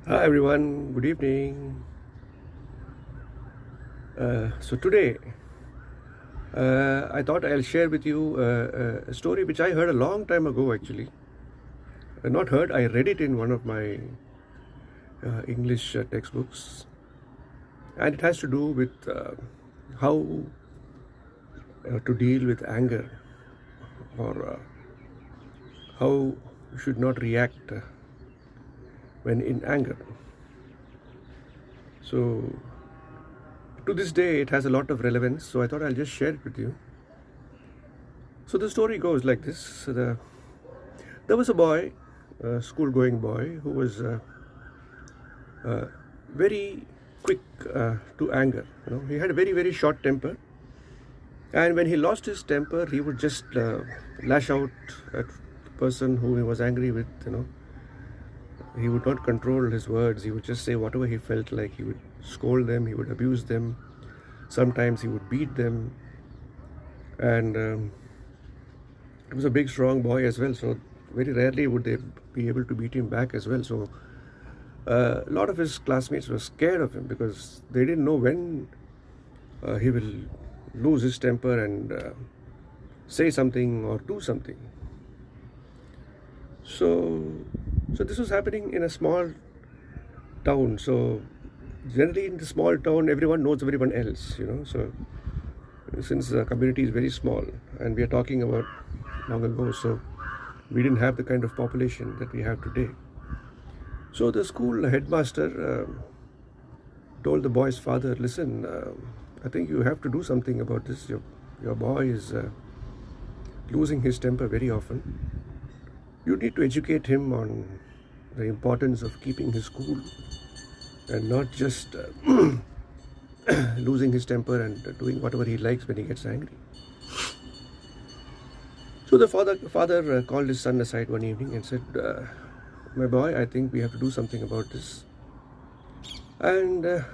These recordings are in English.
Hi everyone, good evening. So today, I thought I'll share with you a story which I heard a long time ago actually. Not heard, I read it in one of my English textbooks, and it has to do with how to deal with anger, or how you should not react when in anger. So to this day, it has a lot of relevance, so I thought I'll just share it with you. So the story goes like this. There was a boy, a school-going boy, who was very quick to anger. He had a very, very short temper. And when he lost his temper, he would just lash out at the person who he was angry with. He would not control his words. He would just say whatever he felt like. He would scold them. He would abuse them. Sometimes he would beat them. And he was a big, strong boy as well. So very rarely would they be able to beat him back as well. So a lot of his classmates were scared of him because they didn't know when he will lose his temper and say something or do something. So this was happening in a small town. So generally in the small town, everyone knows everyone else, So since the community is very small, and we are talking about long ago, so we didn't have the kind of population that we have today. So the school headmaster told the boy's father, listen, I think you have to do something about this. Your boy is losing his temper very often. You need to educate him on the importance of keeping his cool and not just losing his temper and doing whatever he likes when he gets angry. So the father called his son aside one evening and said, my boy, I think we have to do something about this. And the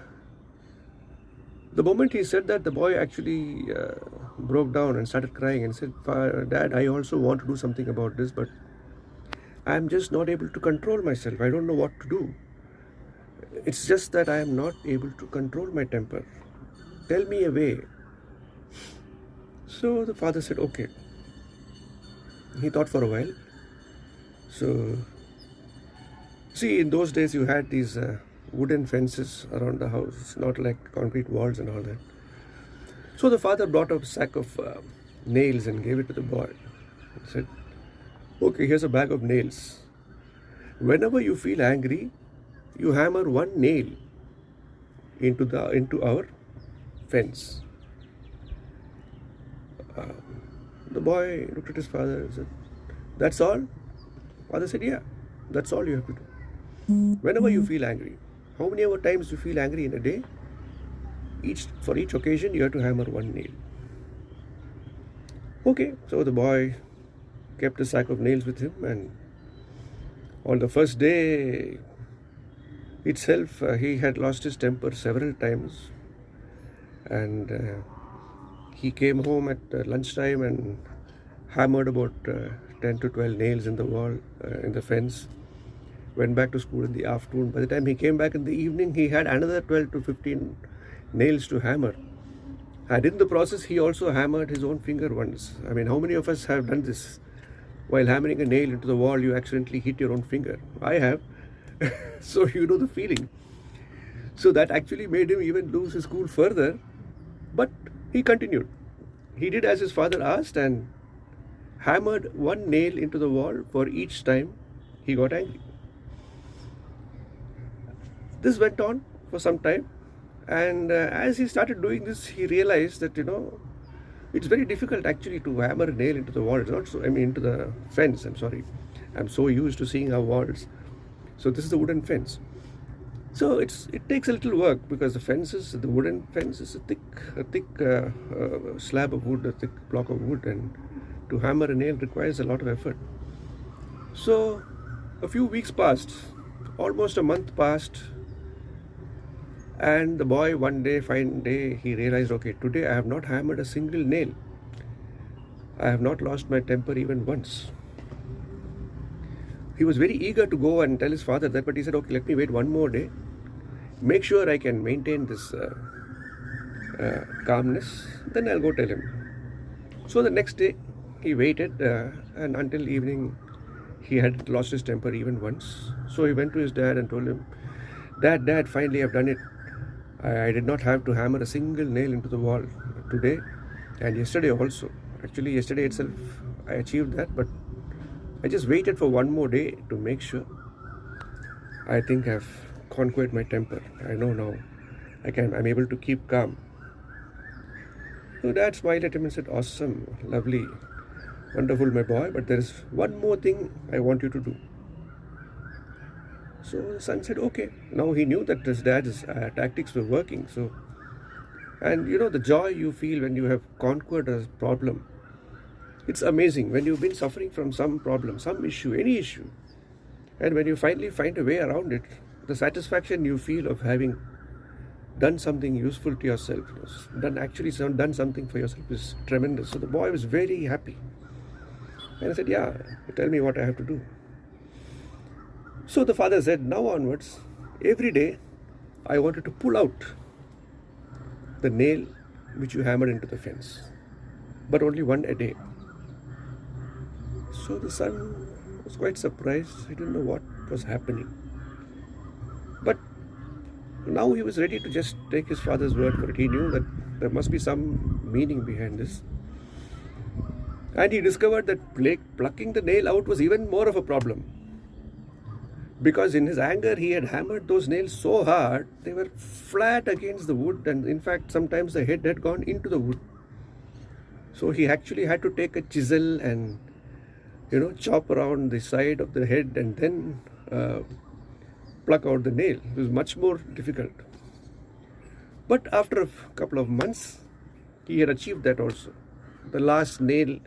moment he said that, the boy actually broke down and started crying and said, Dad, I also want to do something about this, but I'm just not able to control myself. I don't know what to do. It's just that I am not able to control my temper. Tell me a way. So the father said, okay. He thought for a while. So, see, in those days you had these wooden fences around the house, not like concrete walls and all that. So the father brought a sack of nails and gave it to the boy. He said, okay, here's a bag of nails. Whenever you feel angry, you hammer one nail into our fence. The boy looked at his father and said, that's all? Father said, yeah, that's all you have to do. Whenever you feel angry, how many other times you feel angry in a day? For each occasion, you have to hammer one nail. Okay, so the boy kept a sack of nails with him, and on the first day itself, he had lost his temper several times, and he came home at lunchtime and hammered about 10 to 12 nails in the wall, in the fence. Went back to school in the afternoon. By the time he came back in the evening, he had another 12 to 15 nails to hammer. And in the process, he also hammered his own finger once. I mean, how many of us have done this? While hammering a nail into the wall, you accidentally hit your own finger. I have. So you know the feeling. So that actually made him even lose his cool further. But he continued. He did as his father asked and hammered one nail into the wall for each time he got angry. This went on for some time, and as he started doing this, he realized that it's very difficult actually to hammer a nail into the wall. It's not so, into the fence. I'm so used to seeing our walls. So this is the wooden fence. So it takes a little work because the wooden fence is a thick slab of wood, a thick block of wood, and to hammer a nail requires a lot of effort. So a few weeks passed, almost a month passed, and the boy fine day, he realized, okay, today I have not hammered a single nail. I have not lost my temper even once. He He was very eager to go and tell his father that, but he said, okay, let me wait one more day, make sure I can maintain this calmness, then I'll go tell him. So the next day he waited, and until evening he had lost his temper even once. So he went to his dad and told him, Dad, finally I've done it. I did not have to hammer a single nail into the wall today and yesterday also. Actually, yesterday itself I achieved that, but I just waited for one more day to make sure. I think I've conquered my temper. I know now I'm able to keep calm. So Dad smiled at him and said, awesome, lovely, wonderful, my boy, but there is one more thing I want you to do. So the son said, okay. Now he knew that his dad's tactics were working. So, and the joy you feel when you have conquered a problem, it's amazing. When you've been suffering from some problem, some issue, any issue, and when you finally find a way around it, the satisfaction you feel of having done something useful to yourself, done something for yourself is tremendous. So the boy was very happy. And I said, yeah, tell me what I have to do. So the father said, now onwards, every day, I wanted to pull out the nail which you hammered into the fence, but only one a day. So the son was quite surprised. He didn't know what was happening. But now he was ready to just take his father's word for it. He knew that there must be some meaning behind this. And he discovered that plucking the nail out was even more of a problem. Because in his anger, he had hammered those nails so hard, they were flat against the wood, and in fact, sometimes the head had gone into the wood. So he actually had to take a chisel and, chop around the side of the head and then pluck out the nail. It was much more difficult. But after a couple of months, he had achieved that also. The last nail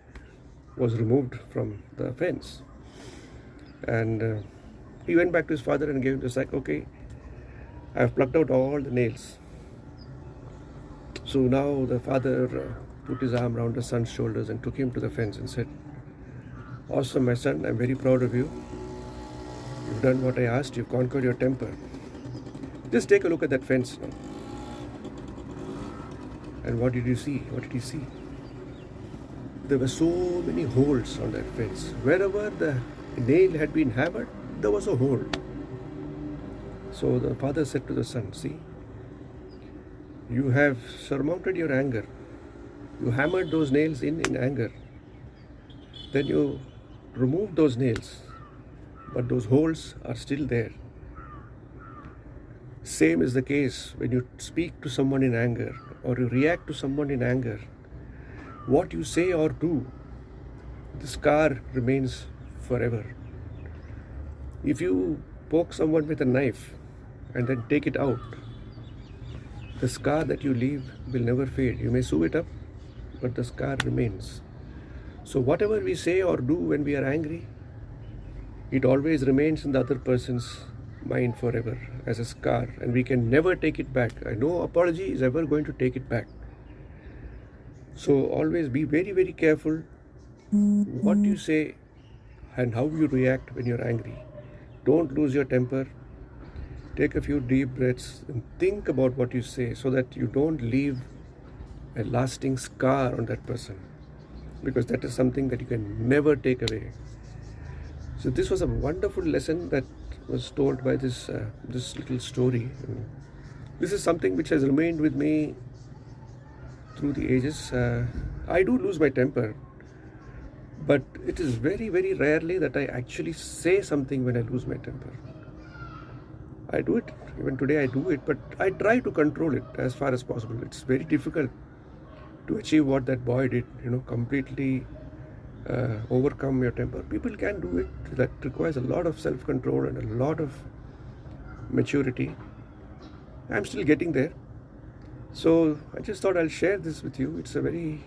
was removed from the fence. And he went back to his father and gave him the sack. Okay, I have plucked out all the nails. So now the father put his arm around his son's shoulders and took him to the fence and said, awesome, my son, I'm very proud of you. You've done what I asked, you've conquered your temper. Just take a look at that fence now. And what did you see? What did he see? There were so many holes on that fence. Wherever the nail had been hammered, there was a hole. So the father said to the son, see, you have surmounted your anger. You hammered those nails in anger. Then you removed those nails, but those holes are still there. Same is the case when you speak to someone in anger or you react to someone in anger. What you say or do, the scar remains forever. If you poke someone with a knife and then take it out, the scar that you leave will never fade. You may sew it up, but the scar remains. So whatever we say or do when we are angry, it always remains in the other person's mind forever as a scar, and we can never take it back. No apology is ever going to take it back. So always be very, very careful what you say and how you react when you're angry. Don't lose your temper. Take a few deep breaths and think about what you say so that you don't leave a lasting scar on that person, because that is something that you can never take away. So this was a wonderful lesson that was told by this little story. This is something which has remained with me through the ages. I do lose my temper, but it is very, very rarely that I actually say something when I lose my temper. I do it, even today I do it, but I try to control it as far as possible. It's very difficult to achieve what that boy did, completely overcome your temper. People can do it. That requires a lot of self-control and a lot of maturity. I'm still getting there. So I just thought I'll share this with you. It's a very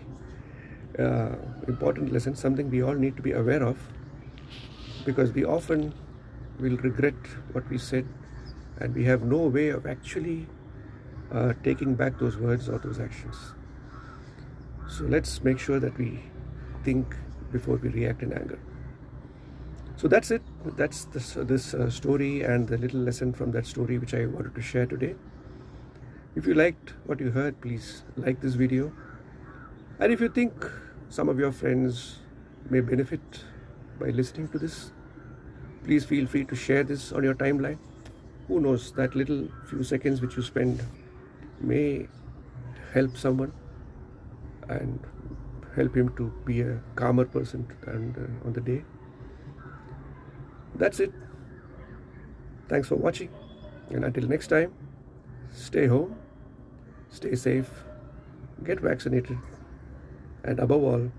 important lesson, something we all need to be aware of, because we often will regret what we said and we have no way of actually taking back those words or those actions. So let's make sure that we think before we react in anger. So that's it. That's this story and the little lesson from that story which I wanted to share today. If you liked what you heard, please like this video. And if you think some of your friends may benefit by listening to this, please feel free to share this on your timeline. Who knows, that little few seconds which you spend may help someone and help him to be a calmer person on the day. That's it. Thanks for watching. And until next time, stay home, stay safe, get vaccinated, and above all,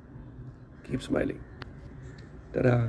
keep smiling. Ta-da!